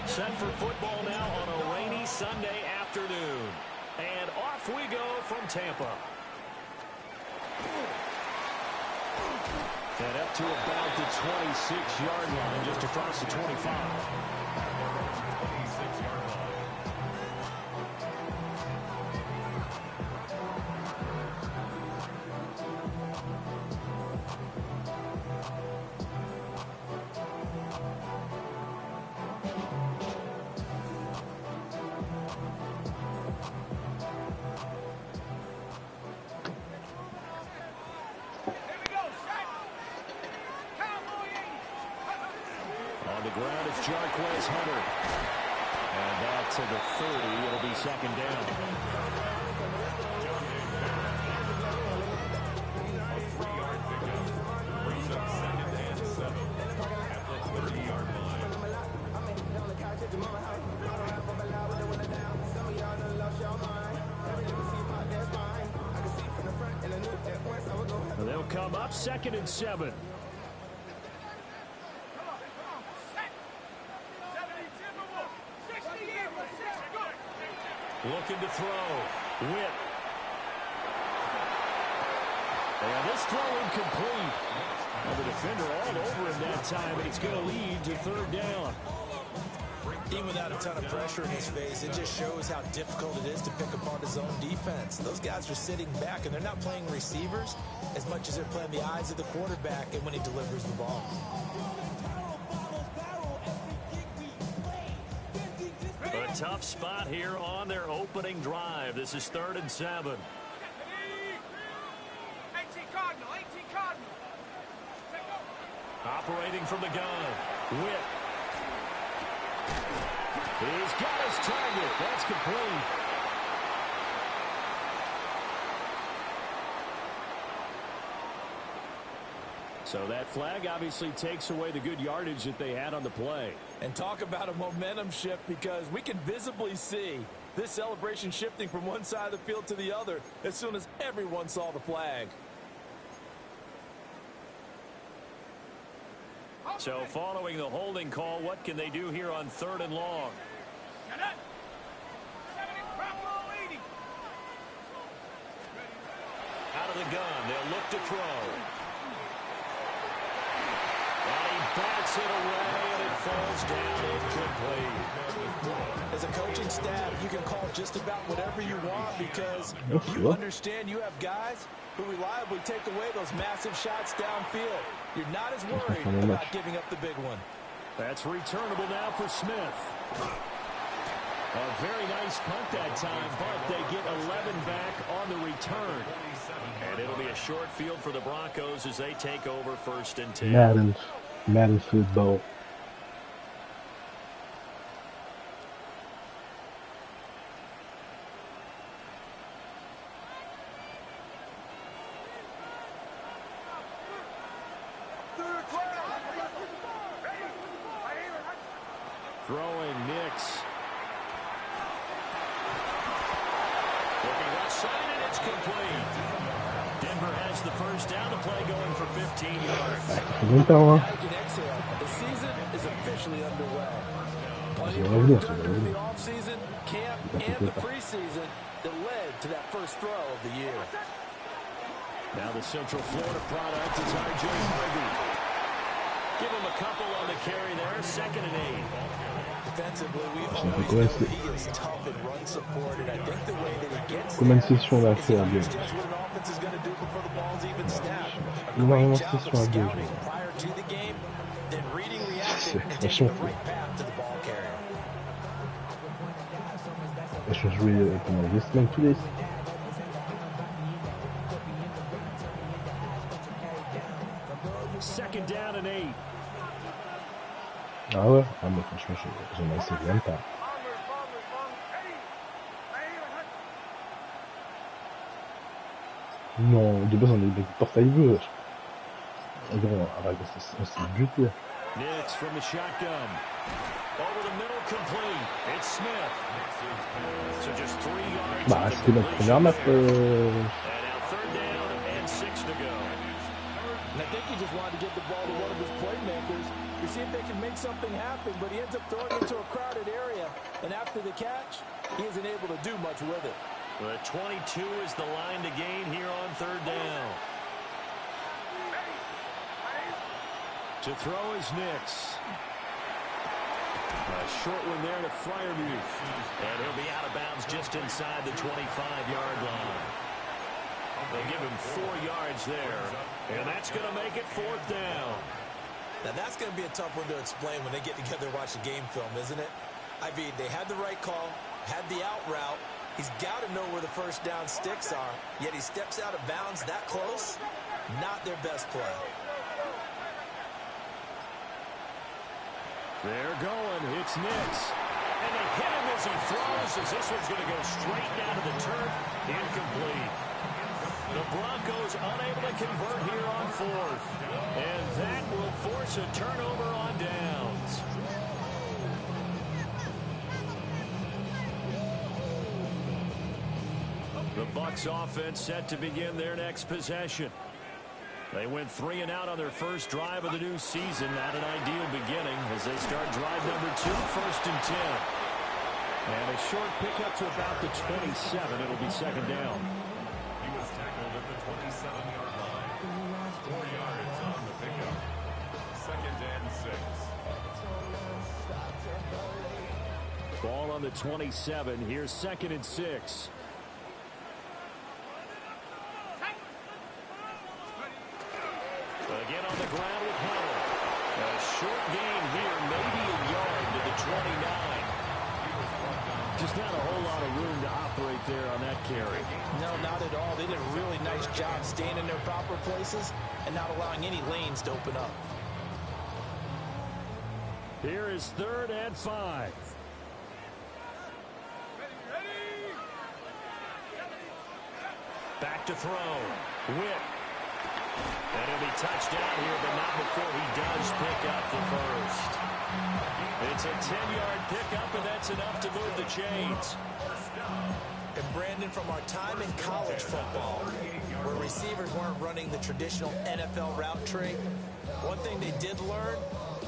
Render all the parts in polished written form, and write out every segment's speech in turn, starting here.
Set for football now on a rainy Sunday afternoon. And off we go from Tampa. And up to about the 26-yard line, just across the 25. And back to the 30. It'll be second down. They'll come up 2nd and 7. Looking to throw. Witt. And this throw incomplete. And the defender all over him that time, and it's going to lead to 3rd down. Even without a ton of pressure in his face, it just shows how difficult it is to pick apart his own defense. Those guys are sitting back, and they're not playing receivers as much as they're playing the eyes of the quarterback and when he delivers the ball. A tough spot here on their opening drive. This is 3rd and 7. 18 Cardinal. Operating from the gun. Witt. He's got his target. That's complete. So that flag obviously takes away the good yardage that they had on the play. And talk about a momentum shift, because we can visibly see this celebration shifting from one side of the field to the other as soon as everyone saw the flag. So following the holding call, what can they do here on 3rd and long? Out of the gun, they'll look to throw. And he bats it away, and it falls down incomplete. As a coaching staff, you can call just about whatever you want, because you understand you have guys who reliably take away those massive shots downfield. You're not as worried about giving up the big one. That's returnable now for Smith. A very nice punt that time, but they get 11 back on the return. And it'll be a short field for the Broncos as they take over 1st and 10. Madden football. Throwing Nix. Looking left side, and it's complete. Denver has the 1st down. The play going for 15 yards. Now you can exhale. The season is officially underway. Plenty of work done during the offseason, camp, and the preseason that led to that first throw of the year. Now the Central Florida product is R.J. Harvey. Give him a couple on the carry there. 2nd and 8. Defensively, we always know that he is tough and run support, and I think the way that he gets Combien de sessions on va faire bien? what an offense is going to do before the ball's even snapped. A Énormément great de job of sessions à deux. scouting prior to the game, then reading, reacting, and taking the right path to the ball carrier. Je vais jouer pendant 2 semaines tous les. Second down and 8. Ah ouais? Ah mais franchement, j'en essaie même pas. Non, de base on est des porte-à-feu. On s'est buté. Nix from the shotgun. Over the middle, complete. It's Smith. So just 3 yards. Bah, c'était notre première map. And now 3rd down and 6 to go. And I think he just wanted to get the ball to one of his playmakers to see if they can make something happen, but he ends up throwing it into a crowded area. And after the catch, he isn't able to do much with it. The 22 is the line to gain here on third down. To throw is Nix. A short one there to Freiermuth. And he'll be out of bounds just inside the 25-yard line. They give him 4 yards there. And that's going to make it fourth down. Now that's going to be a tough one to explain when they get together and watch the game film, isn't it? I mean, they had the right call, had the out route. He's got to know where the first down sticks are, yet he steps out of bounds that close. Not their best play. They're going. It's Nix. And they hit him as he throws, as this one's going to go straight down to the turf. Incomplete. The Broncos unable to convert here on fourth. And that will force a turnover on downs. The Bucs offense set to begin their next possession. They went 3 and out on their first drive of the new season. Not an ideal beginning as they start drive number 2, 1st and 10. And a short pickup to about the 27. It'll be second down. He was tackled at the 27-yard line. 4 yards on the pickup. 2nd and 6. Ball on the 27. Here's 2nd and 6. Again on the ground with Hunter. A short gain here, maybe a yard to the 29. Just not a whole lot of room to operate there on that carry. No, not at all. They did a really nice job staying in their proper places and not allowing any lanes to open up. Here is 3rd and 5. Back to throw. Witt. And he'll be touched down here, but not before he does pick up the first. It's a 10-yard pickup, and that's enough to move the chains. And Brandon, from our time in college football, where receivers weren't running the traditional NFL route tree, one thing they did learn,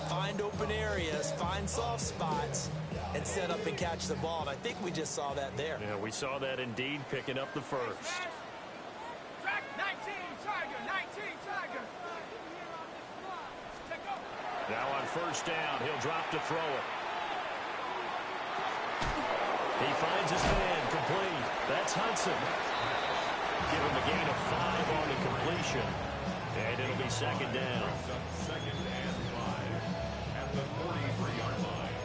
find open areas, find soft spots, and set up and catch the ball. And I think we just saw that there. Yeah, we saw that indeed, picking up the first. Now on first down, he'll drop to throw it. He finds his man, complete. That's Hudson. Give him a gain of 5 on the completion. And it'll be second down. 2nd and 5 at the 43-yard line.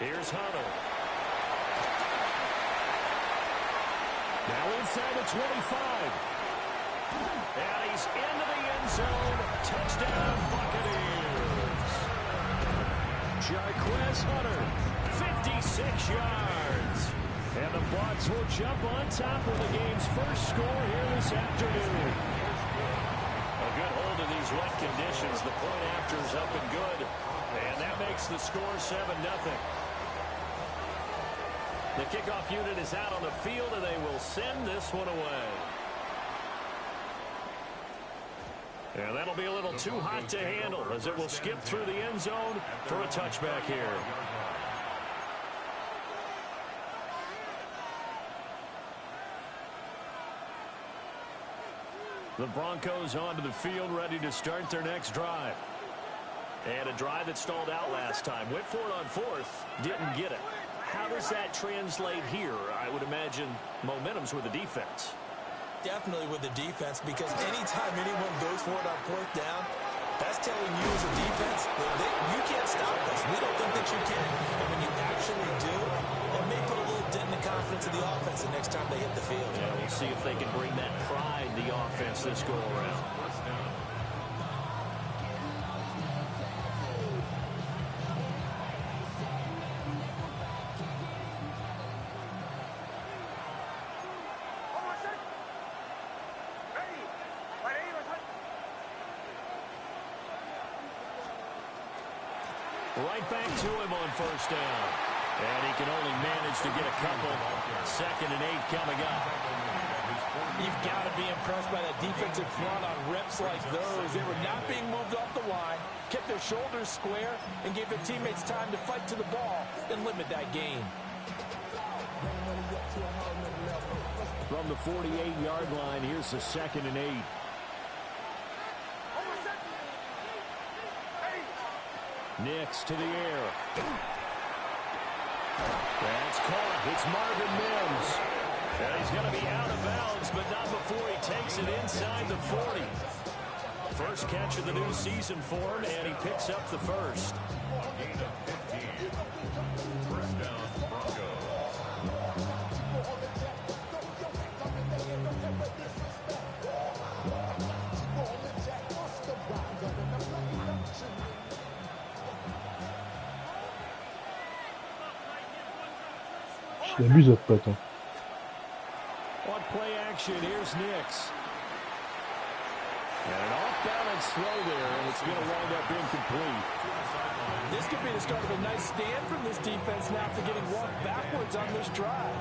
Here's Hunter. Now inside the 25. And he's into the end zone. Touchdown, Buccaneers. Jarquez Hunter, 56 yards. And the Bucs will jump on top of the game's first score here this afternoon. A good hold of these wet conditions. The point after is up and good. And that makes the score 7-0. The kickoff unit is out on the field, and they will send this one away. And that'll be a little too hot to handle as it will skip through the end zone for a touchback here. The Broncos onto the field, ready to start their next drive. And a drive that stalled out last time. Went for it on fourth, didn't get it. How does that translate here? I would imagine momentum's with the defense. Definitely with the defense, because anytime anyone goes for it on 4th down, that's telling you as a defense, you can't stop us. We don't think that you can. And when you actually do, it may put a little dent in the confidence of the offense the next time they hit the field. Yeah, we'll see if they can bring that pride to the offense this go around. Right back to him on first down. And he can only manage to get a couple. 2nd and 8 coming up. You've got to be impressed by that defensive front on reps like those. They were not being moved off the line, kept their shoulders square, and gave their teammates time to fight to the ball and limit that gain. From the 48-yard line, here's the 2nd and 8. Nix to the air. That's caught. It's Marvin Mims. And he's going to be out of bounds, but not before he takes it inside the 40. First catch of the new season for him, and he picks up the first. Gain of 15. First down, Broncos. Je l'abuse votre pote. Hein. On play action, here's Nix. And an off-balance throw there, and it's going to wind up incomplete. This could be the start of a nice stand from this defense now after getting walked backwards on this drive.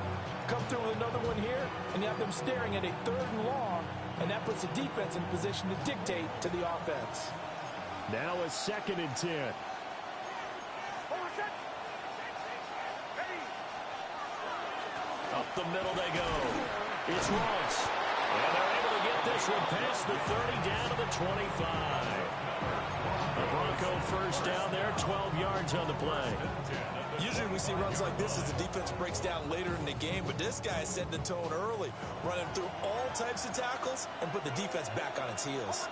Come through with another one here, and you have them staring at a 3rd and long, and that puts the defense in position to dictate to the offense. Now a 2nd and 10. Up the middle they go. It's Ross. And they're able to get this one past the 30 down to the 25. The Bronco first down there, 12 yards on the play. Usually we see runs like this as the defense breaks down later in the game, but this guy is setting the tone early, running through all types of tackles and put the defense back on its heels.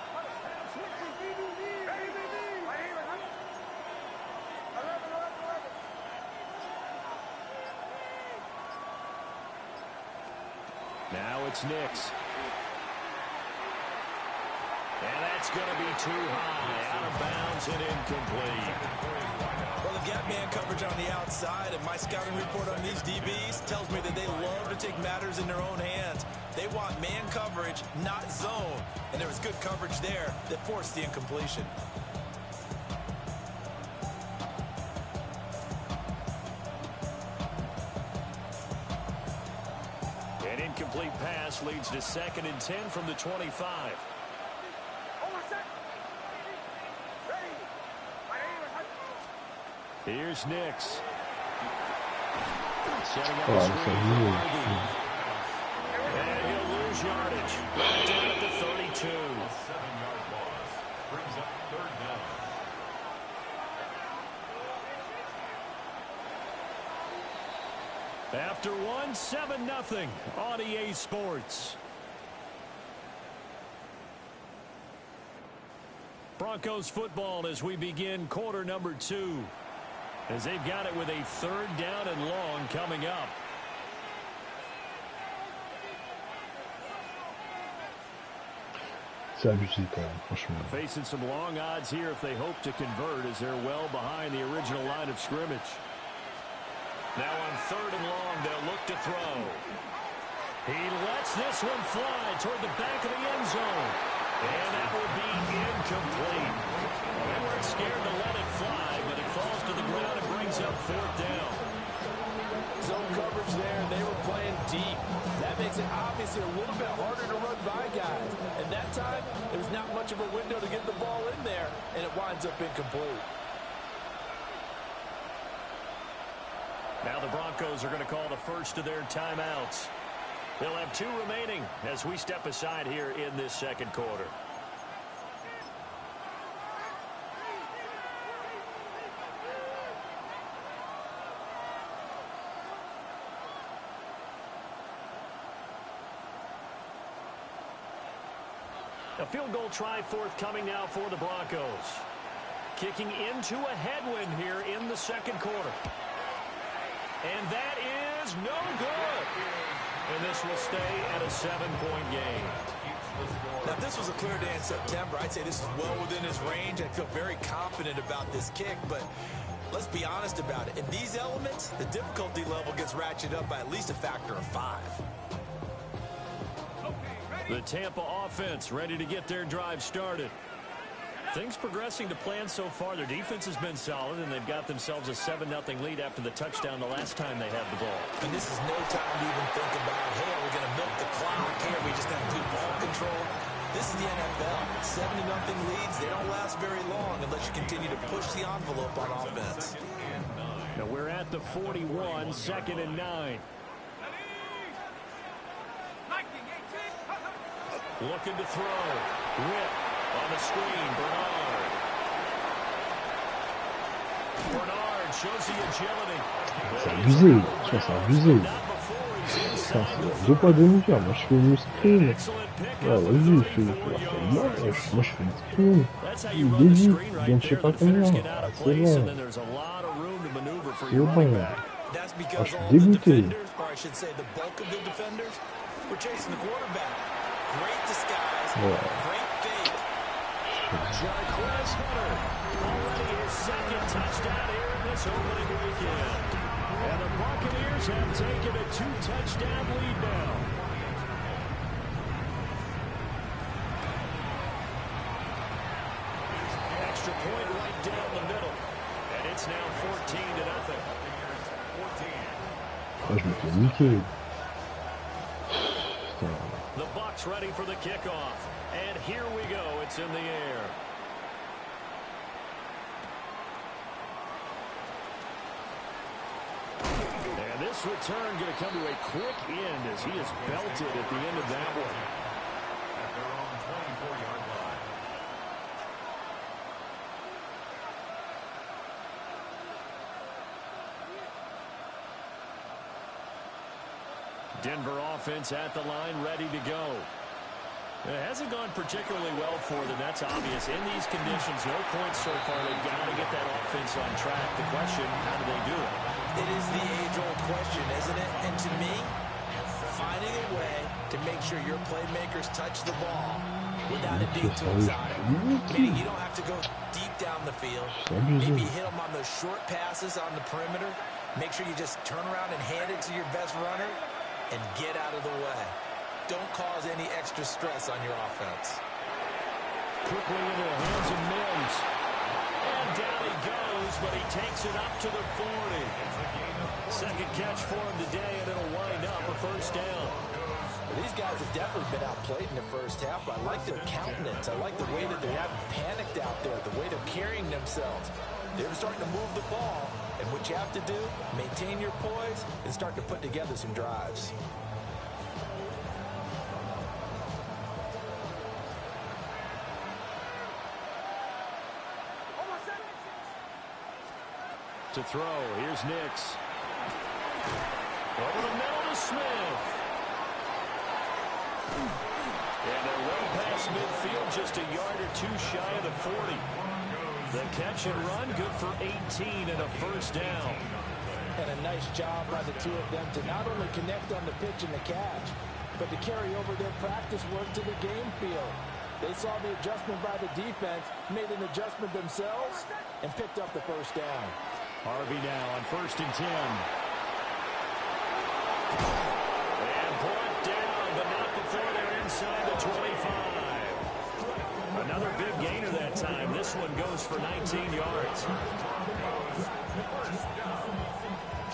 Now it's Nix. And that's going to be too high, out of bounds and incomplete. Well, the gap man coverage on the outside, and my scouting report on these DBs tells me that they love to take matters in their own hands. They want man coverage, not zone. And there was good coverage there that forced the incompletion. An incomplete pass leads to 2nd and 10 from the 25. Here's Nix. Setting up the screen for Harvey. And he'll lose yardage. Down at the 32. 7-yard loss. Brings up 3rd down. After one, 7-0 on EA Sports. Broncos football as we begin quarter number 2. As they've got it with a 3rd down and long coming up. C'est abusé quand même, franchement. Facing some long odds here if they hope to convert as they're well behind the original line of scrimmage. Now on 3rd and long, they'll look to throw. He lets this one fly toward the back of the end zone. And that will be incomplete. They weren't scared to let it fly, but it falls to the ground and brings up 4th down. Zone coverage there, they were playing deep. That makes it obviously a little bit harder to run by guys. And that time, there was not much of a window to get the ball in there, and it winds up incomplete. Now the Broncos are going to call the first of their timeouts. They'll have 2 remaining as we step aside here in this 2nd quarter. A field goal try forthcoming now for the Broncos. Kicking into a headwind here in the 2nd quarter. And that is no good. And this will stay at a 7-point game. Now, if this was a clear day in September, I'd say this is well within his range. I feel very confident about this kick, but let's be honest about it. In these elements, the difficulty level gets ratcheted up by at least a factor of 5. The Tampa offense ready to get their drive started. Things progressing to plan so far. Their defense has been solid, and they've got themselves a 7-0 lead after the touchdown the last time they had the ball. And this is no time to even think about, hey, are we going to milk the clock? Hey, are we just going to do ball control? This is the NFL. 7-0 leads, they don't last very long unless you continue to push the envelope on offense. Now we're at the 41, 2nd and 9. Looking to throw. Whip on the screen. Bernard shows the agility. C'est abusé. C'est abusé. Putain, c'est 2 poids 2 mesures. Moi, je fais une screen. Ouais, vas-y, moi, je fais une screen. Il dévie. Il vient de je sais pas combien. Ah, c'est bon. C'est bon. Ah, je suis dégoûté. Great disguise, great fake. Jarquez Hunter, already his 2nd touchdown here in this opening weekend. And the Buccaneers have taken a 2-touchdown lead now. Extra point right down the middle. And it's now 14-0. Ah, je me fais niquer. The Bucs ready for the kickoff. And here we go. It's in the air. And this return going to come to a quick end as he is belted at the end of that one. At their own 24-yard line. Denver offense at the line, ready to go. It hasn't gone particularly well for them. That's obvious. In these conditions, no points so far. They've got to get that offense on track. The question, how do they do it? It is the age-old question, isn't it? And to me, finding a way to make sure your playmakers touch the ball without it being too exotic. Meaning you don't have to go deep down the field. Maybe hit them on those short passes on the perimeter. Make sure you just turn around and hand it to your best runner and get out of the way. Don't cause any extra stress on your offense. Quickly into the hands of Mims. And down he goes, but he takes it up to the 40. Second catch for him today, and it'll wind up a first down. Well, these guys have definitely been outplayed in the first half, but I like their countenance. I like the way that they haven't panicked out there, the way they're carrying themselves. They're starting to move the ball, and what you have to do, maintain your poise and start to put together some drives. To throw, here's Nix. Over the middle to Smith. And they're well past midfield, just a yard or two shy of the 40. The catch and run, good for 18 and a first down. And a nice job by the two of them to not only connect on the pitch and the catch, but to carry over their practice work to the game field. They saw the adjustment by the defense, made an adjustment themselves, and picked up the first down. Harvey now on 1st and 10. And brought down, but not before they're inside the 25. Another big gainer that time. This one goes for 19 yards.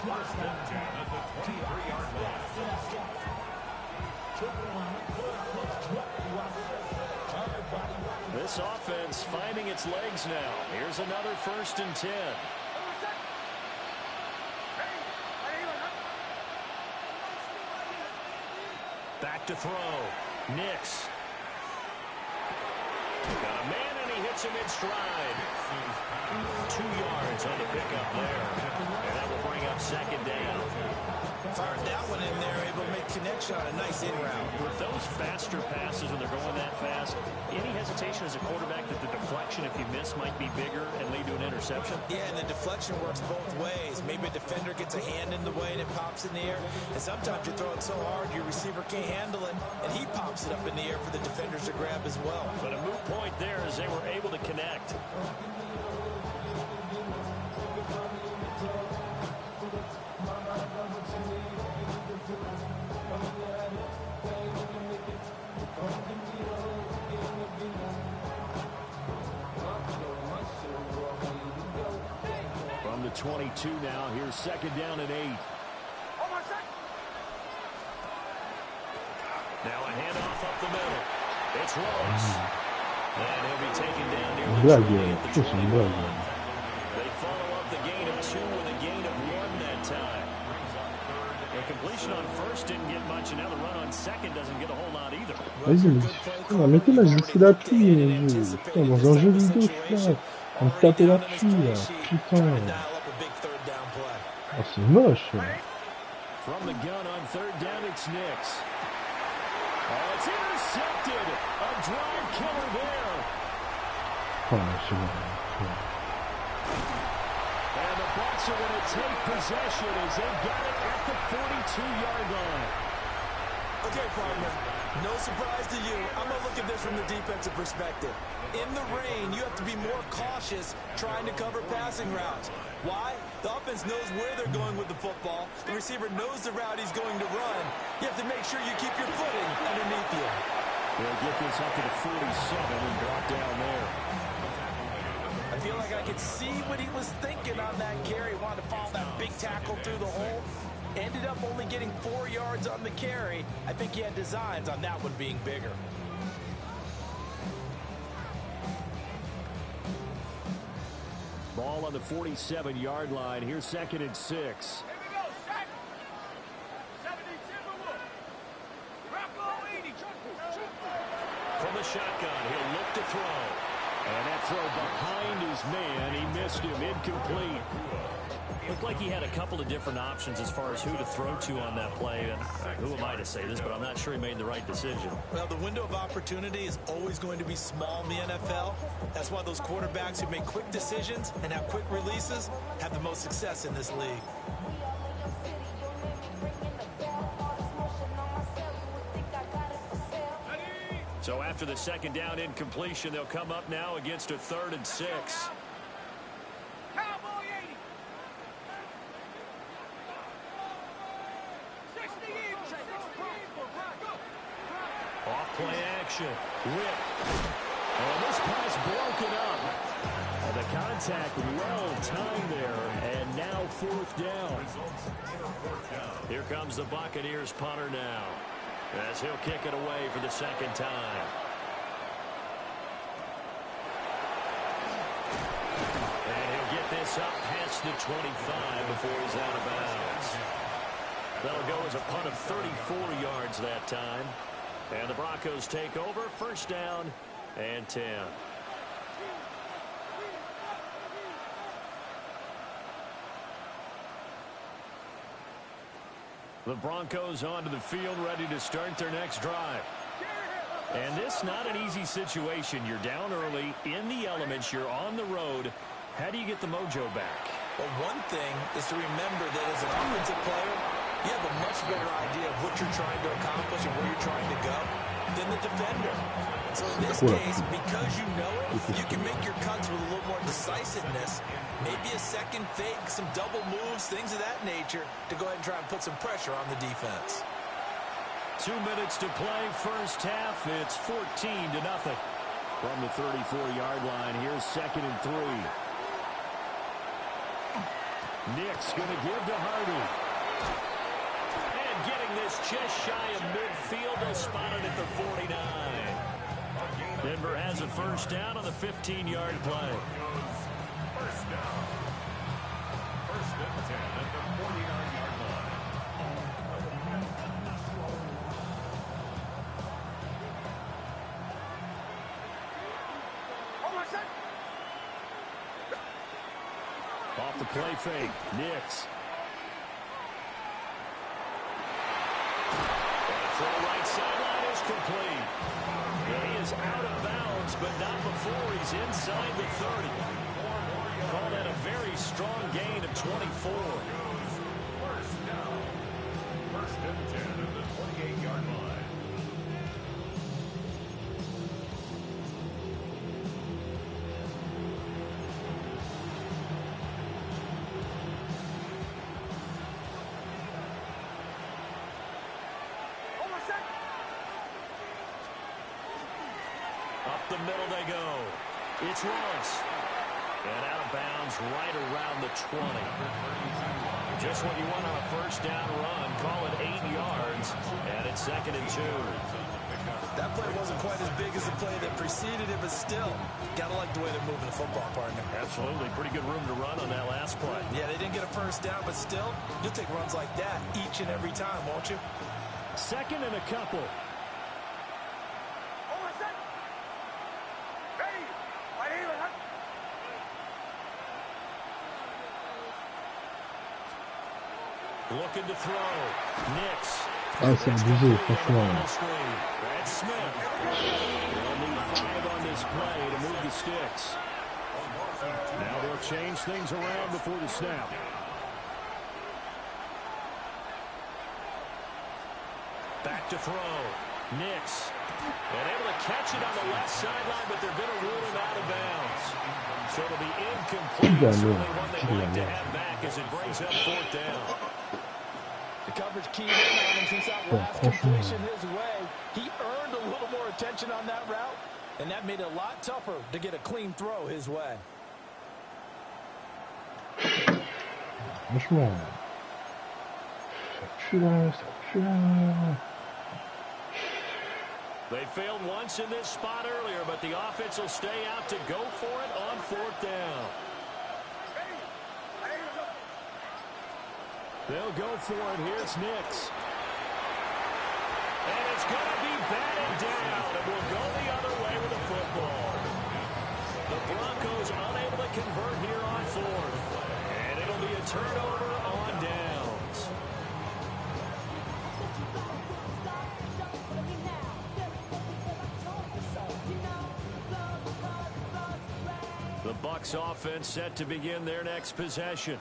First and 10 at the 23-yard line. This offense finding its legs now. Here's another 1st and 10. Back to throw. Nix. Got a man, and he hits him in stride. 2 yards on the pickup there. And that will bring up 2nd down. Fired that one in there, able to make connection on a nice in route. With those faster passes, when they're going that fast, any hesitation as a quarterback that the deflection, if you miss, might be bigger and lead to an interception? Yeah, and the deflection works both ways. Maybe a defender gets a hand in the way and it pops in the air. And sometimes you throw it so hard your receiver can't handle it, and he pops it up in the air for the defenders to grab as well. But a moot point there as they were able to connect. 22 now. Here's second down and 8. Now a handoff up the middle. It's Ross. And he'll be taken down near the 20 at the 21. They follow up the gain of 2 with a gain of 1 that time. The completion on first didn't get much, and now the run on second doesn't get a whole lot either. Vas-y, mais mettez la je la pluie, putain, dans un jeu vidéo, je suis là, à me taper la pluie, là, putain. Oh, c'est moche. From the gun on third down, it's Nix. Oh, it's intercepted. A drive killer there. Oh, c'est bon. And the Bucs are going to take possession as they got it at the 42-yard line. Okay, partner, no surprise to you. I'm going to look at this from the defensive perspective. In the rain, you have to be more cautious trying to cover passing routes. Why? The offense knows where they're going with the football. The receiver knows the route he's going to run. You have to make sure you keep your footing underneath you. They'll get this up to the 47 and brought down there. I feel like I could see what he was thinking on that carry. He wanted to follow that big tackle through the hole. Ended up only getting 4 yards on the carry. I think he had designs on that one being bigger. Ball on the 47-yard line. Here's second and 6. Here we go, set. 72 From the shotgun, he'll look to throw. And that throw behind his man. He missed him. Incomplete. Looked like he had a couple of different options as far as who to throw to on that play. And who am I to say this, but I'm not sure he made the right decision. Well, the window of opportunity is always going to be small in the NFL. That's why those quarterbacks who make quick decisions and have quick releases have the most success in this league. So after the second down incompletion, they'll come up now against a 3rd and 6. Off-play action. Whip. And this pass broken up. And the contact well timed there. And now 4th down. Here comes the Buccaneers punter now, as he'll kick it away for the second time. And he'll get this up past the 25 before he's out of bounds. That'll go as a punt of 34 yards that time. And the Broncos take over, 1st down and 10. The Broncos onto the field, ready to start their next drive. And this not an easy situation. You're down early, in the elements, you're on the road. How do you get the mojo back? Well, one thing is to remember that as an offensive player, you have a much better idea of what you're trying to accomplish and where you're trying to go than the defender. So in this case, because you know it, you can make your cuts with a little more decisiveness. Maybe a second fake, some double moves, things of that nature to go ahead and try and put some pressure on the defense. 2 minutes to play, first half. It's 14-0. From the 34-yard line, here's 2nd and 3. Nick's going to give to Hardy. And getting this just shy of midfield, they'll spot it at the 49. Denver has a 1st down on the 15-yard play. 1st down. 1st and 10 at the 49-yard line. Off the play fake, Nix. Throw right sideline is complete. And he is out of bounds, but not before he's inside the 30. Call that a very strong gain of 24. 1st down. 1st and 10 at the 28-yard line. Up the middle they go. It's Ross. And out of bounds right around the 20. Just what you want on a first down run. Call it 8 yards. And it's 2nd and 2. That play wasn't quite as big as the play that preceded it, but still, got to like the way they're moving the football, partner. Absolutely. Pretty good room to run on that last play. Yeah, they didn't get a first down, but still, you'll take runs like that each and every time, won't you? 2nd and a couple. Looking to throw. Nix. Ah, c'est abusé, franchement. That's Smith. They'll need 5 on this play to move the sticks. Now they'll change things around before the snap. Back to throw. Nix. And able to catch it on the left sideline, but they're going to rule him out of bounds. So it'll be incomplete. Certainly one they'd like to have back as it brings up 4th down. The coverage keyed in on him since that last completion his way. He earned a little more attention on that route, and that made it a lot tougher to get a clean throw his way. Franchement. Ça pue là. They failed once in this spot earlier, but the offense will stay out to go for it on 4th down. They'll go for it. Here's Nix. And it's going to be batted down. It will go the other way with the football. The Broncos unable to convert here on 4th. And it'll be a turnover on downs. The Bucs offense set to begin their next possession.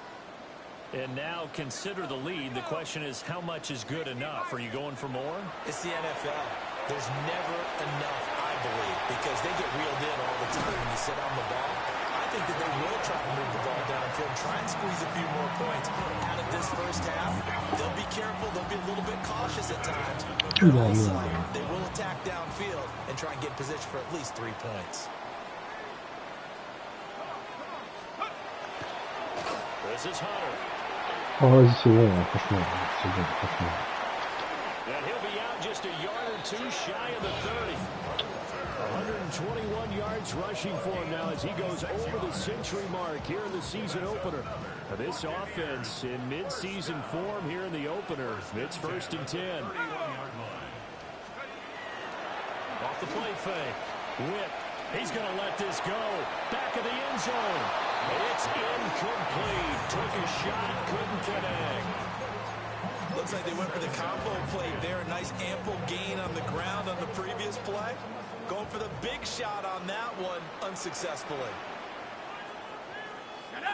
And now consider the lead. The question is, how much is good enough? Are you going for more? It's the NFL. There's never enough, I believe, because they get reeled in all the time when you sit on the ball. I think that they will try to move the ball downfield, try and squeeze a few more points out of this first half. They'll be careful. They'll be a little bit cautious at times. But also, they will attack downfield and try and get position for at least 3 points. This is Hunter. Oh, vas-y, c'est bon, franchement. C'est bon, franchement. And he'll be out just a yard or 2 shy of the 30. 121 yards rushing for him now as he goes over the century mark here in the season opener. Now this offense in mid-season form here in the opener. It's 1st and 10. Off the play fake. Whip. He's going to let this go. Back of the end zone. It's incomplete. Took a shot, couldn't connect. Looks like they went for the combo play there. A nice ample gain on the ground on the previous play. Going for the big shot on that one unsuccessfully. And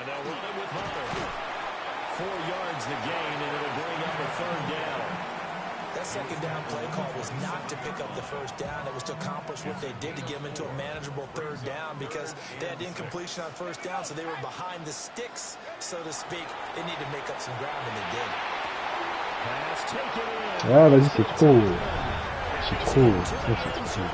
they'll run it with Hunter. 4 yards the gain, and it'll bring up a 3rd down. That 2nd down play call was not to pick up the 1st down. It was to accomplish what they did to get them into a manageable 3rd down because they had incompletion on 1st down, so they were behind the sticks, so to speak. They needed to make up some ground, and they did. Pass taken in. Ah, vas-y, c'est trop. C'est trop. Ça, c'est trop.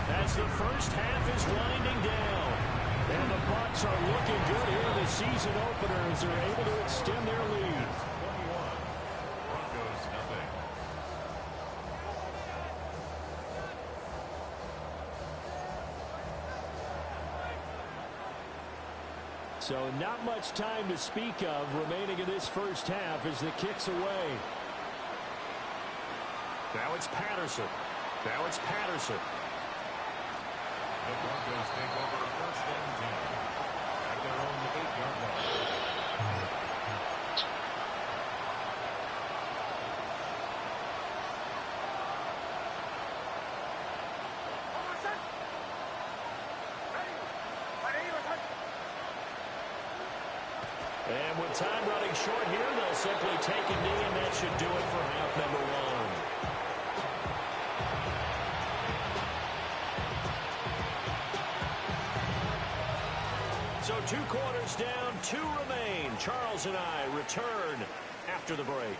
As the first half is winding down. And the Bucs are looking good here in the season opener as they're able to extend their lead. 21. Broncos nothing. So not much time to speak of remaining in this first half as the kick's away. Now it's Patterson. Now it's Patterson. The Broncos take over 1st and 10 at their own 8-yard line. And with time running short here, they'll simply take a knee, and that should do it for half number 1. So 2 quarters down, 2 remain. Charles and I return after the break.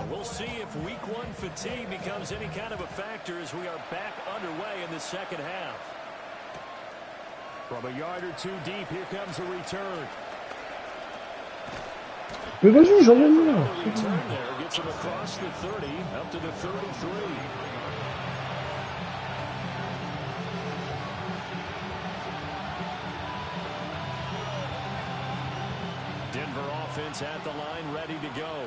We'll see if week one fatigue becomes any kind of a factor as we are back underway in the second half. From a yard or two deep, here comes a return. Mais vas-y, j'emmène là. Return there gets him across the 30, up to the 33. Denver offense at the line, ready to go.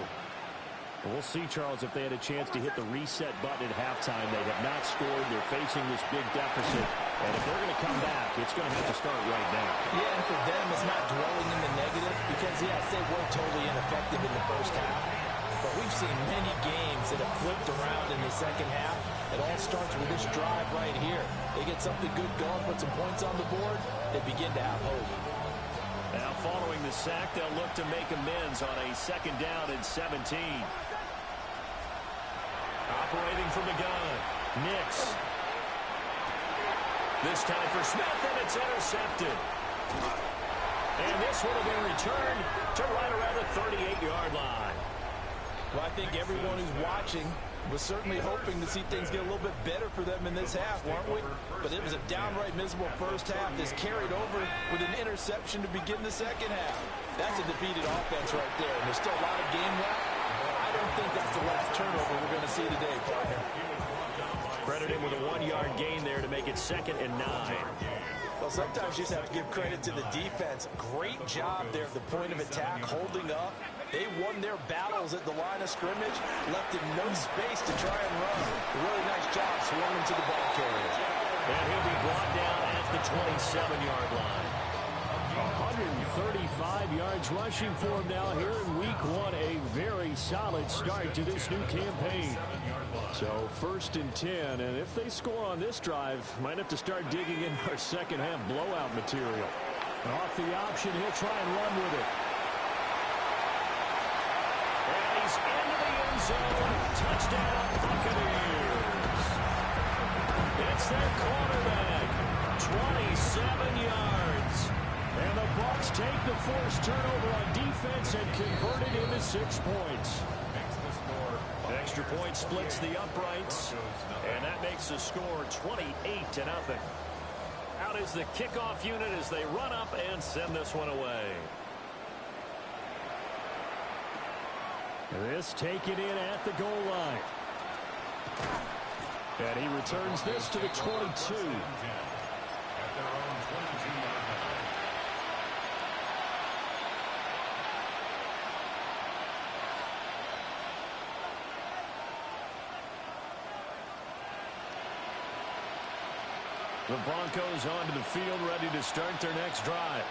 We'll see, Charles, if they had a chance to hit the reset button at halftime. They have not scored. They're facing this big deficit. And if they're going to come back, it's going to have to start right now. Yeah, and for them, it's not dwelling in the negative because, yes, they were totally ineffective in the first half. But we've seen many games that have flipped around in the second half. It all starts with this drive right here. They get something good going, put some points on the board, they begin to have hope. Now, following the sack, they'll look to make amends on a second down and 17. Operating from the gun, Nix. This time for Smith, and it's intercepted. And this one will be returned to right around the 38-yard line. Well, I think everyone who's watching was certainly hoping to see things get a little bit better for them in this half, weren't we? But it was a downright miserable first half. This carried over with an interception to begin the second half. That's a defeated offense right there, and there's still a lot of game left. I don't think that's the last turnover we're going to see today, partner. Credit him with a 1-yard gain there to make it 2nd and 9. Well, sometimes you just have to give credit to the defense. Great job there at the point of attack, holding up. They won their battles at the line of scrimmage, left in no space to try and run. A really nice job swarming to the ball carrier. And he'll be brought down at the 27-yard line. 135 yards rushing for him now here in week one. A very solid start to this new campaign. So 1st and 10, and if they score on this drive, might have to start digging in our second half blowout material. Off the option, he'll try and run with it. And he's into the end zone. Touchdown, Buccaneers. It's their quarterback. 27 yards. And the Bucs take the forced turnover on defense and convert it into 6 points. Extra point splits the uprights, and that makes the score 28-0. Out is the kickoff unit as they run up and send this one away. This taken in at the goal line. And he returns this to the 22. The Broncos onto the field, ready to start their next drive.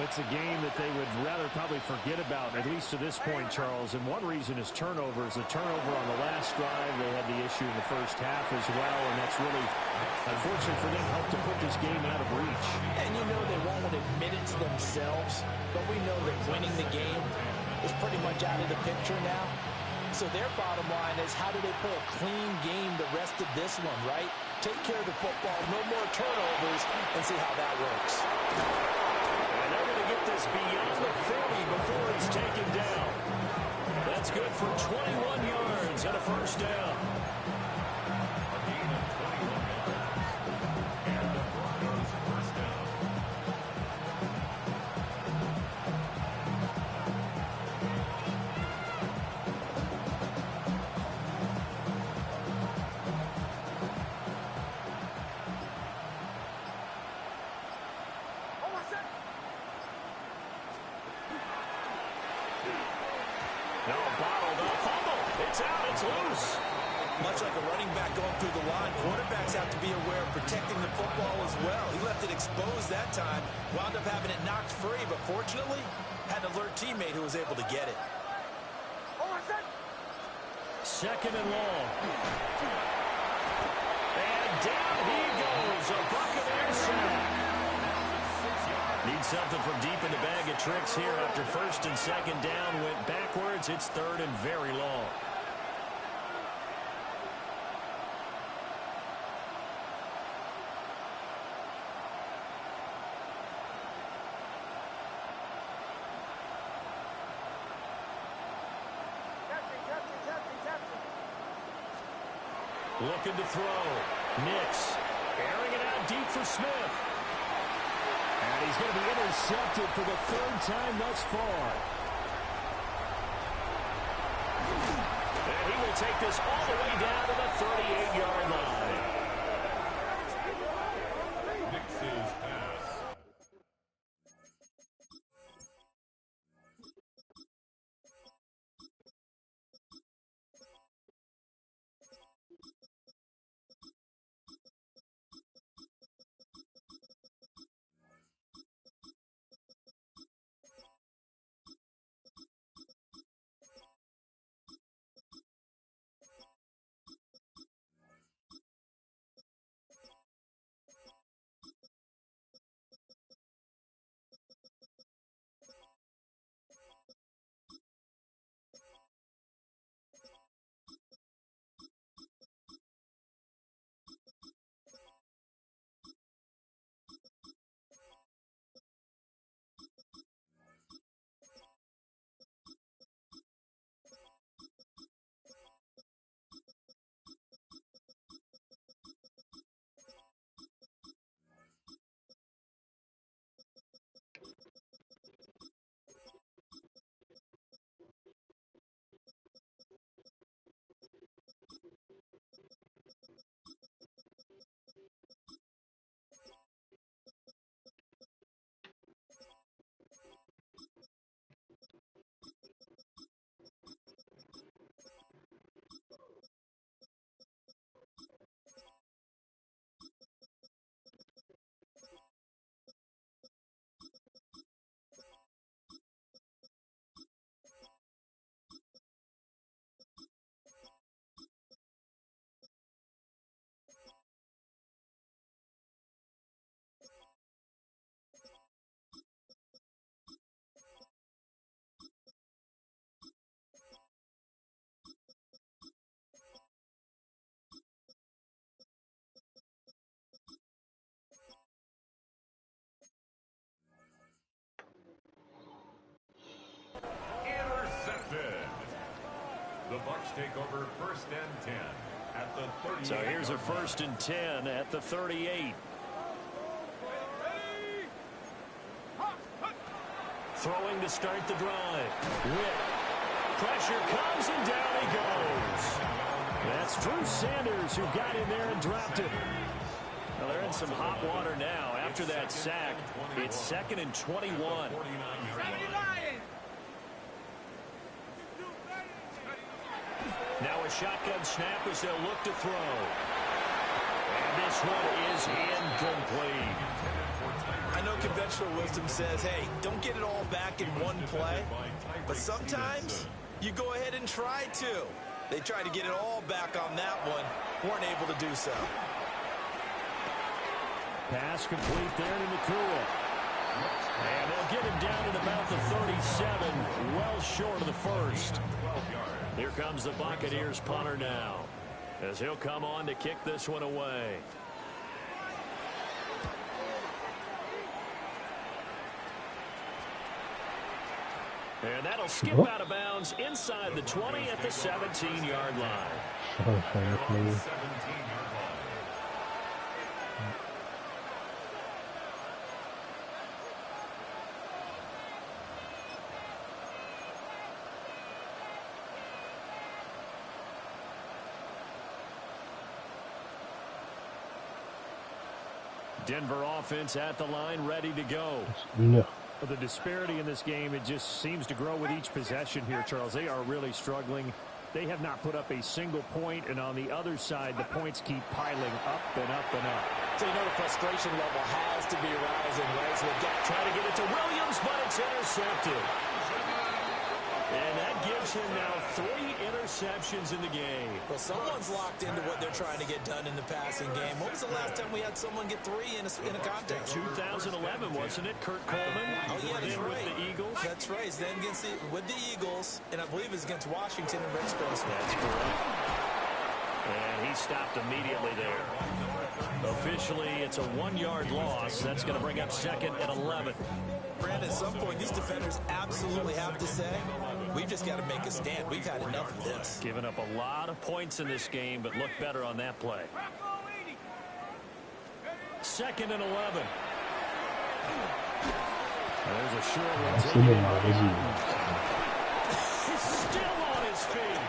It's a game that they would rather probably forget about, at least to this point, Charles. And one reason is turnovers. The turnover on the last drive, they had the issue in the first half as well, and that's really, unfortunate for them, helped to put this game out of reach. And you know they won't admit it to themselves, but we know that winning the game is pretty much out of the picture now. So their bottom line is, how do they play a clean game the rest of this one, right? Take care of the football, no more turnovers, and see how that works. And they're going to get this beyond the 40 before it's taken down. That's good for 21 yards and a first down. No, bottled up, fumble. It's out, it's loose. Much like a running back going through the line, quarterbacks have to be aware of protecting the football as well. He left it exposed that time, wound up having it knocked free, but fortunately, had an alert teammate who was able to get it. 2nd and long. And down he goes, a Buccaneer sack. Need something from deep in the bag of tricks here after 1st and 2nd down. Went backwards. It's 3rd and very long. Looking to throw. Nix airing it out deep for Smith. And he's going to be intercepted for the third time thus far. And he will take this all the way down to the 38-yard line. Nix's pass. The Bucs take over 1st and 10 at the 38. So here's a 1st and 10 at the 38. Throwing to start the drive. Whip. Pressure comes and down he goes. That's Drew Sanders who got in there and dropped it. Well, they're in some hot water now. After that sack, it's 2nd and 21. Now a shotgun snap as they'll look to throw. And this one is incomplete. I know conventional wisdom says, hey, don't get it all back in one play. But sometimes you go ahead and try to. They tried to get it all back on that one. Weren't able to do so. Pass complete there to Nakua. And they'll get him down at about the 37, well short of the first. Here comes the Buccaneers punter now, as he'll come on to kick this one away. And that'll skip out of bounds inside the 20 at the 17-yard line. Denver offense at the line, ready to go. No. Well, the disparity in this game, it just seems to grow with each possession here, Charles. They are really struggling. They have not put up a single point, and on the other side, the points keep piling up and up and up. So you know the frustration level has to be rising, right? So they've got to try to get it to Williams, but it's intercepted. And that gives him now 3 interceptions in the game. Well, someone's locked into what they're trying to get done in the passing game. When was the last time we had someone get 3 in a contest? 2011, wasn't it? Kurt Coleman. Oh, yeah, that's right. With the Eagles. That's right. He's then with the Eagles, and I believe it's against Washington and Rex Grossman. That's correct. And he stopped immediately there. Officially, it's a 1-yard loss. That's going to bring up 2nd and 11. Brandon, at some point, these defenders absolutely have to say, We've just got to make a stand. We've had enough of this. Giving up a lot of points in this game, but looked better on that play. 2nd and 11. There's a short one. He's still on his feet.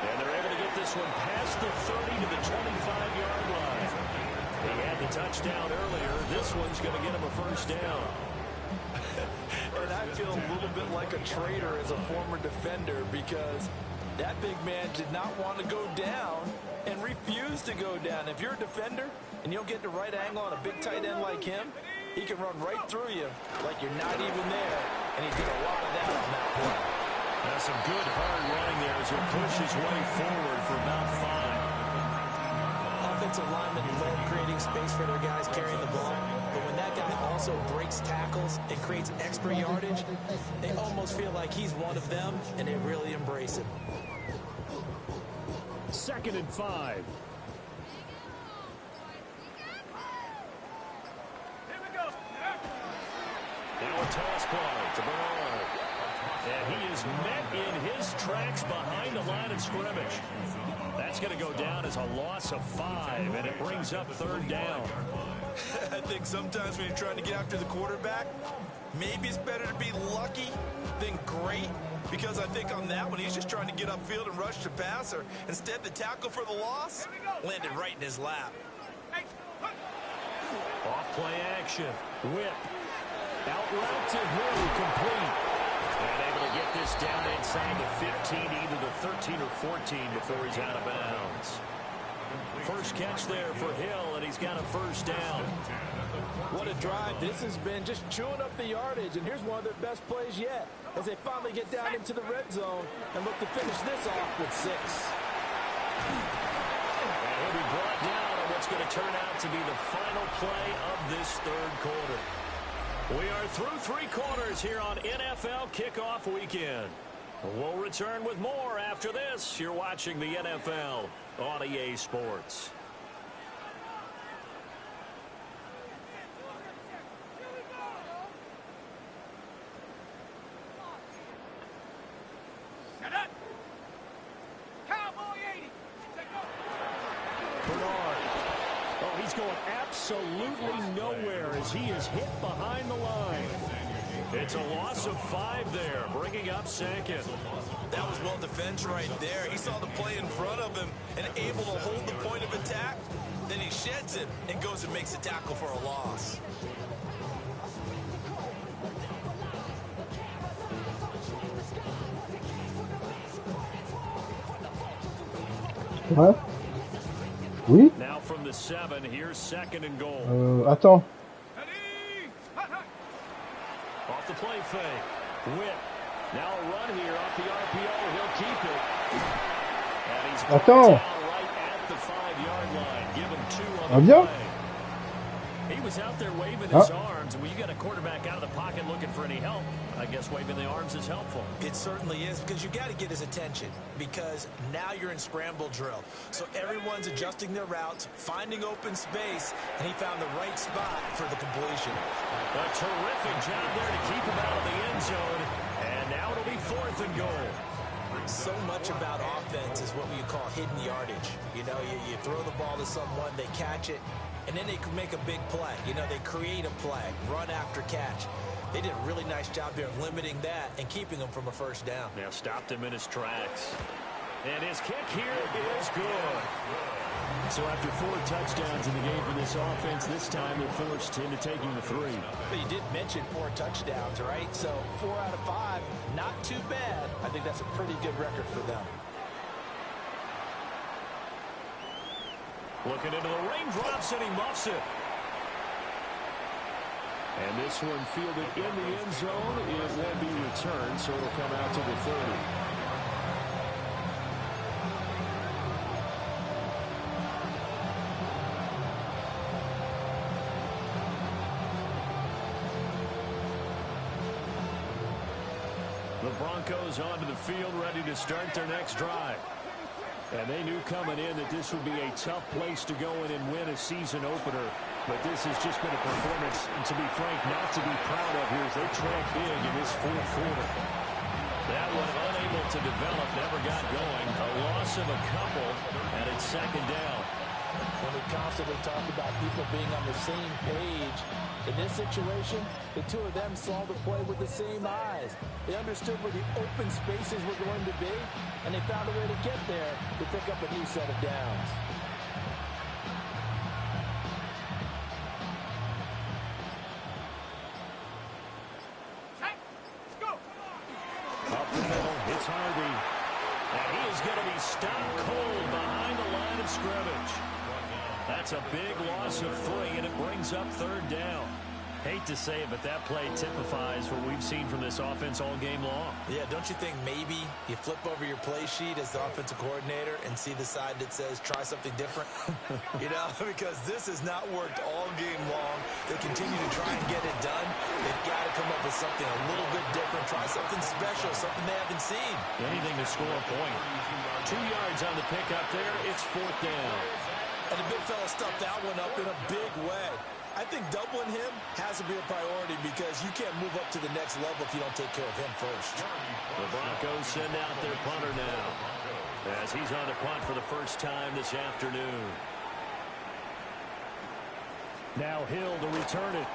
And they're able to get this one past the 30 to the 25-yard line. He had the touchdown earlier. This one's going to get him a first down. And I feel a little bit like a traitor as a former defender because that big man did not want to go down and refused to go down. If you're a defender and you don't get the right angle on a big tight end like him, he can run right through you like you're not even there. And he did a lot of that on that play. That's some good hard running there as he pushes his way forward for about 5. Offensive linemen love creating space for their guys carrying the ball. But when that guy also breaks tackles and creates extra yardage, they almost feel like he's one of them, and they really embrace him. 2nd and 5. Now a toss play to Bernard. And he is met in his tracks behind the line of scrimmage. That's going to go down as a loss of 5, and it brings up 3rd down. I think sometimes when you're trying to get after the quarterback, maybe it's better to be lucky than great, because I think on that one, he's just trying to get upfield and rush the passer. Instead, the tackle for the loss landed right in his lap. Off play action. Whip. Out route to Hill. Complete. And able to get this down inside the 15, either the 13 or 14 before he's out of bounds. First catch there for Hill, and he's got a first down. What a drive. This has been just chewing up the yardage, and here's one of their best plays yet as they finally get down into the red zone and look to finish this off with 6. And he'll be brought down on what's going to turn out to be the final play of this 3rd quarter. We are through 3 quarters here on NFL Kickoff Weekend. We'll return with more after this. You're watching the NFL on EA Sports. Bernard. Oh, he's going absolutely nowhere as he is hit behind the line. It's a loss of 5 there, bringing up 2nd. That was well defense right there. He saw the play in front of him and able to hold the point of attack. Then he sheds it and goes and makes a tackle for a loss. Ouais. Oui. Now from the 7, here's 2nd and goal. Attends. Off the play fake. Whip. Now a run here off the RPO. He'll keep it. And he's down right at the 5-yard line. Give him 2 on the play. He was out there waving his arms, and when you got a quarterback out of the pocket looking for any help, I guess waving the arms is helpful. It certainly is, because you got to get his attention, because now you're in scramble drill. So everyone's adjusting their routes, finding open space, and he found the right spot for the completion. A terrific job there to keep him out of the end zone, and now it'll be 4th and goal. So much about offense is what we call hidden yardage. You know, you throw the ball to someone, they catch it, and then they can make a big play. You know, they create a play, run after catch. They did a really nice job there of limiting that and keeping him from a first down. Now stopped him in his tracks. And his kick here is good. So after 4 touchdowns in the game for this offense, this time they're forced into taking the 3. But you did mention 4 touchdowns, right? So 4 out of 5, not too bad. I think that's a pretty good record for them. Looking into the raindrops, and he muffs it. And this one fielded in the end zone. It won't be returned, so it'll come out to the 30. The Broncos onto the field, ready to start their next drive. And they knew coming in that this would be a tough place to go in and win a season opener. But this has just been a performance, and to be frank, not to be proud of here as they track big in this 4th quarter. That one unable to develop, never got going. A loss of a couple, and it's second down. When we constantly talk about people being on the same page, in this situation, the two of them saw the play with the same eyes. They understood where the open spaces were going to be, and they found a way to get there to pick up a new set of downs. Up the middle, it's Harvey. And he is going to be stopped cold behind the line of scrimmage. That's a big loss of 3, and it brings up third down. Hate to say it, but that play typifies what we've seen from this offense all game long. Yeah, don't you think maybe you flip over your play sheet as the offensive coordinator and see the side that says try something different? You know, because this has not worked all game long. They continue to try and get it done. They've got to come up with something a little bit different. Try something special, something they haven't seen. Anything to score a point. 2 yards on the pickup there. It's fourth down. And the big fella stuffed that one up in a big way. I think doubling him has to be a priority because you can't move up to the next level if you don't take care of him first. The Broncos send out their punter now as he's on to punt for the first time this afternoon. Now Hill to return it.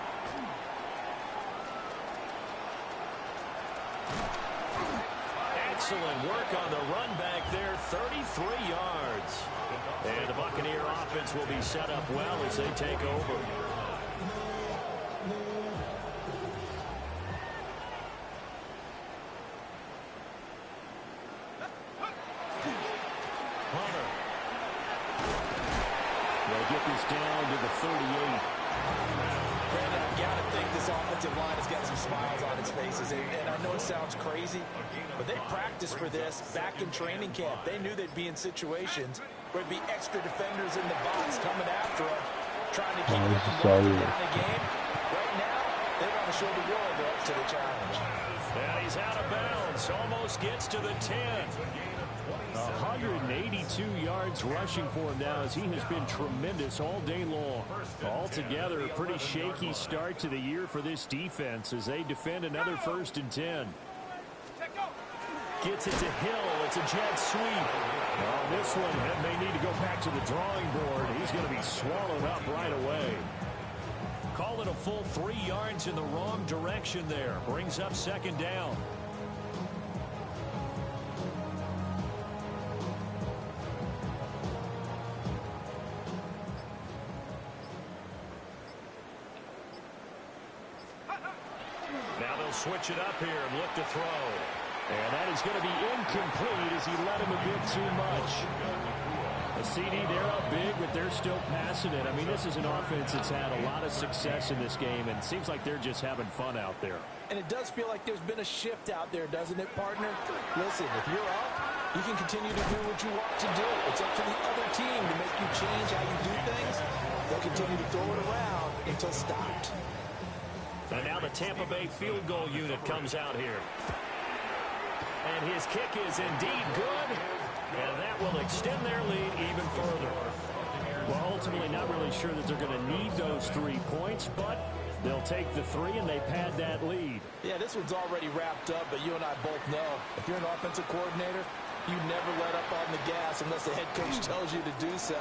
Excellent work on the run back there, 33 yards. And the Buccaneer offense will be set up well as they take over. Hunter. They'll get this down to the 38. Brandon, I've got to think this offensive line has got some smiles on its faces. And I know it sounds crazy, but they practiced for this back in training camp. They knew they'd be in situations where there'd be extra defenders in the box coming after them, trying to keep them from walking down the game. Right now, they want to show the world they're up to the challenge. And he's out of bounds. Almost gets to the 10. 182 yards rushing for him now as he has been tremendous all day long. Altogether, a pretty shaky start to the year for this defense as they defend another 1st and 10. Gets it to Hill. It's a jet sweep. Well, this one may need to go back to the drawing board. He's going to be swallowed up right away. Call it a full 3 yards in the wrong direction there. Brings up second down. Now they'll switch it up here and look to throw. And that is going to be incomplete as he let him a bit too much. A CD, they're up big, but they're still passing it. I mean, this is an offense that's had a lot of success in this game, and it seems like they're just having fun out there. And it does feel like there's been a shift out there, doesn't it, partner? Listen, if you're up, you can continue to do what you want to do. It's up to the other team to make you change how you do things. They'll continue to throw it around until stopped. And now the Tampa Bay field goal unit comes out here. And his kick is indeed good. And that will extend their lead even further. Well, ultimately not really sure that they're going to need those 3 points, but they'll take the 3 and they pad that lead. Yeah, this one's already wrapped up, but you and I both know if you're an offensive coordinator, you never let up on the gas unless the head coach tells you to do so.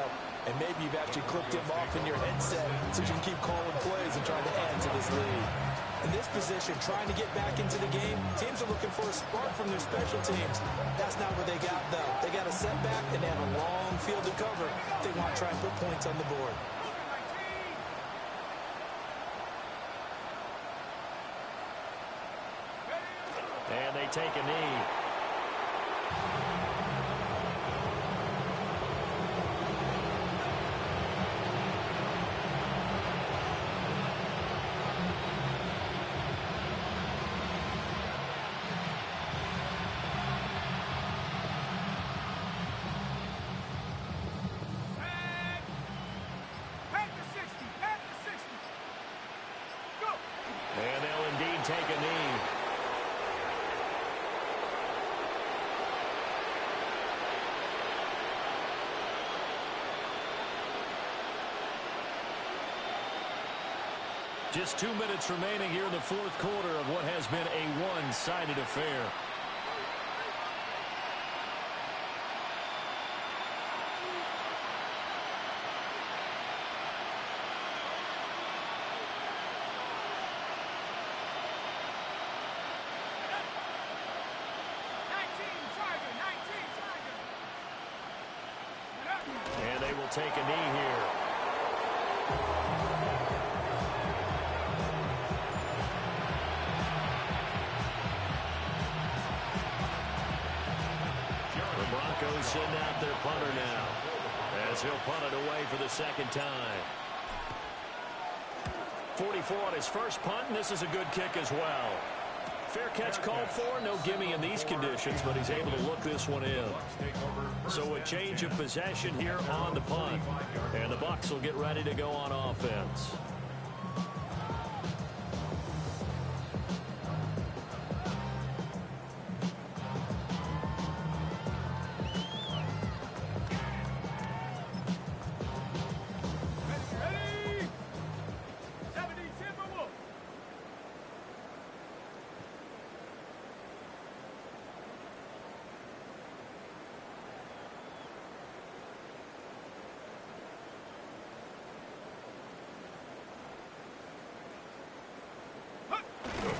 And maybe you've actually clipped him off in your headset so you can keep calling plays and trying to add to this lead. In this position, trying to get back into the game, teams are looking for a spark from their special teams. That's not what they got, though. They got a setback, and they have a long field to cover. They want to try and put points on the board. And they take a knee. And they'll indeed take a knee. Just 2 minutes remaining here in the 4th quarter of what has been a one-sided affair. take a knee here. The Broncos send out their punter now, as he'll punt it away for the second time. 44 on his first punt, and this is a good kick as well. Fair catch called for, no gimme in these conditions, but he's able to look this one in. So a change of possession here on the punt, and the Bucs will get ready to go on offense.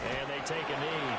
And they take a knee.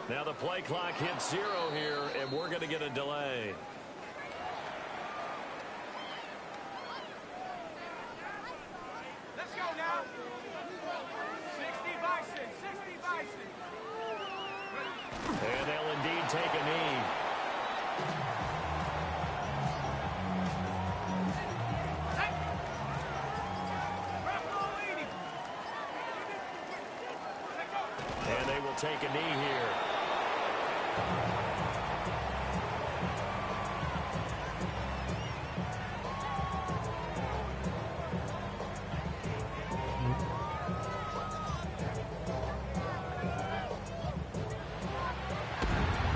Now the play clock hits 0 here, and we're going to get a delay. Let's go now. 60 Bison, 60 Bison. And they'll indeed take a knee. And they will take a knee here.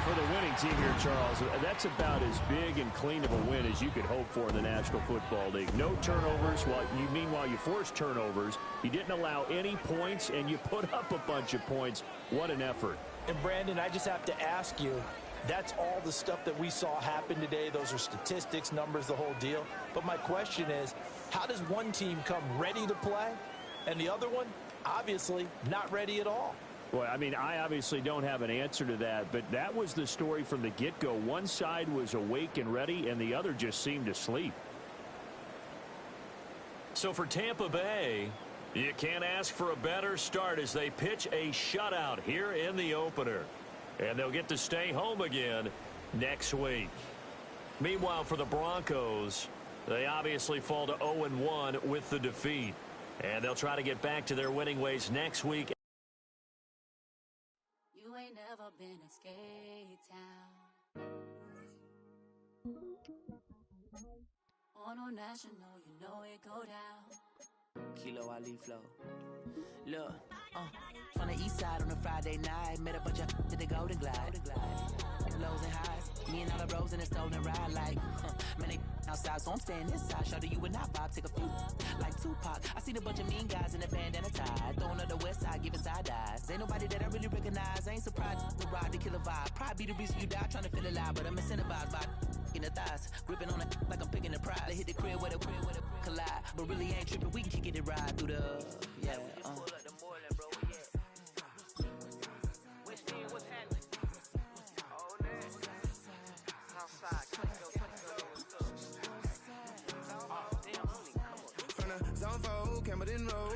For the winning team here, Charles, that's about as big and clean of a win as you could hope for in the National Football League. No turnovers. Meanwhile, you forced turnovers. You didn't allow any points, and you put up a bunch of points. What an effort. And, Brandon, I just have to ask you, that's all the stuff that we saw happen today. Those are statistics, numbers, the whole deal. But my question is, how does one team come ready to play, and the other one, obviously, not ready at all? Well, I mean, I obviously don't have an answer to that, but that was the story from the get-go. One side was awake and ready, and the other just seemed asleep. So for Tampa Bay, you can't ask for a better start as they pitch a shutout here in the opener. And they'll get to stay home again next week. Meanwhile, for the Broncos, they obviously fall to 0-1 with the defeat. And they'll try to get back to their winning ways next week. You ain't never been a skate town. On a national, you know it go down. Kilo Ali flow. Look, from the east side on a Friday night, met a bunch of to the Golden Glide. Lows and highs, me and all the bros in the stolen ride like, man, they outside, so I'm staying inside. Shout to you and I vibe, take a few like Tupac. I seen a bunch of mean guys in the bandana tie, throwing up the west side, giving side eyes. Ain't nobody that I really recognize. I ain't surprised to ride the killer vibe. Probably be the reason you die, trying to feel alive, but I'm incentivized by in the thighs, gripping on it like I'm picking the prize. They hit the crib with a collide, but really ain't tripping. We can kick it and ride through the Zone 4, Campbellton Road.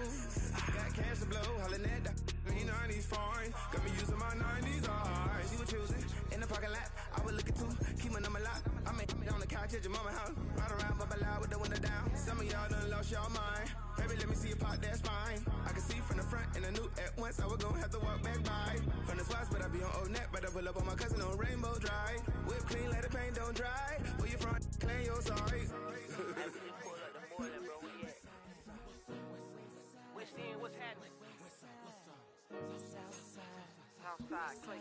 Got cash to blow, hollering at the green 90s foreign. Got me using my 90s eyes. She was choosing in the parking lot. I was looking too, keep my number locked. I make it on the couch at your mama house. Ride around, bubble loud with the window down. Some of y'all done lost y'all mind. Baby, let me see you pop that spine. I can see from the front and I knew at once I was gonna have to walk back by. From the spots, but I be on Old Neck. Better pull up on my cousin on Rainbow Drive. Whip clean, let the paint don't dry. Where you from? Claim your sorry. What's happening? Southside, Clay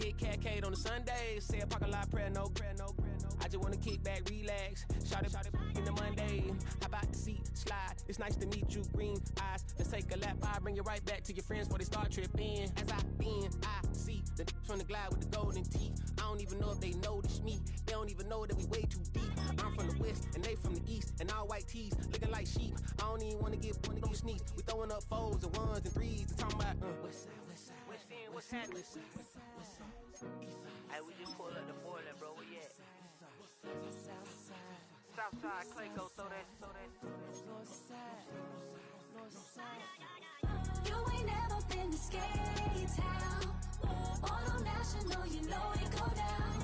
Big cat Kate on the Sundays. Say a parking lot prayer, no. I just wanna kick back, relax. Shout it in the Monday. How about the seat slide? It's nice to meet you, green eyes. Let's take a lap. I bring you right back to your friends before they start tripping. As I see the from the glide with the golden teeth. I don't even know if they notice me. They don't even know that we way too deep. I'm from the west and they from the east, and all white tees looking like sheep. I don't even wanna get sneaks. We throwing up fours and ones and threes and talking about west side. What's happening? Hey, we just pulled up the border, bro. Where you at? Southside, Clayco, throw that. You ain't never been to Skate Town. On National, you know it go down.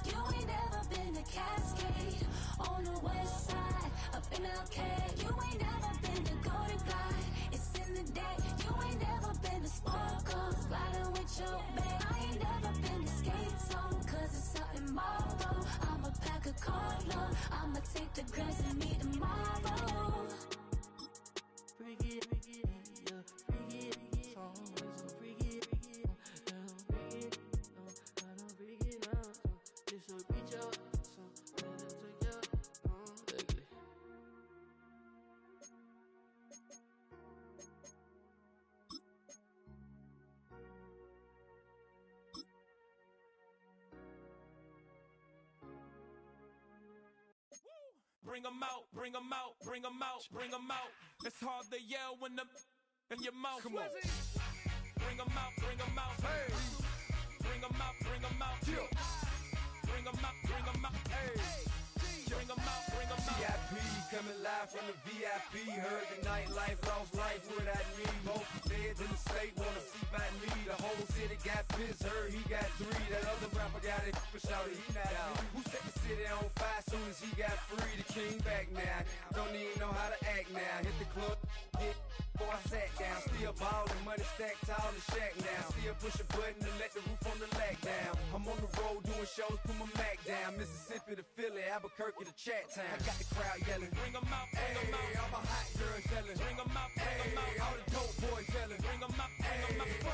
You ain't never been to Cascade. On the west side, up in Arcade. You ain't never been to Golden Glide. It's in the day. You ain't never been to Sparkle. Sliding with your babe. I ain't never been to Skate Zone, cause it's out in Marlboro. I'ma pack a carload. I'ma take the grass and meet tomorrow. Bring it, yeah, bring it, song, so bring it, bring it now, this will reach out, so take out, ugly. Bring 'em out, bring 'em out, bring 'em out, bring 'em out. It's hard to yell when the in your mouth. Come on. Bring 'em out, bring 'em out. Hey. Bring 'em out, bring 'em out. Yeah. Bring 'em out, bring 'em out. Hey. Bring 'em out, bring 'em out. VIP coming live from the VIP. Heard the nightlife, lost life without me. Both dead in the state, wanna see by me. The whole city got pissed, heard he got 3. That other rapper got it, but shouted he not out. Who set the city on fire soon as he got free? The king back now, don't even know how to act now. Hit the club, hit before I sat down. Still ballin', money stacked tall in the shack now. Still push a button to let the roof on the lag down. I'm on the road doing shows, put my Mac down. Mississippi to Philly, Albuquerque to Chat Town. I got the crowd yelling. Bring 'em out, bring 'em out. All my hot girls yelling. Bring 'em out, bring 'em out. All the dope boys yelling. Bring 'em out, bring 'em out.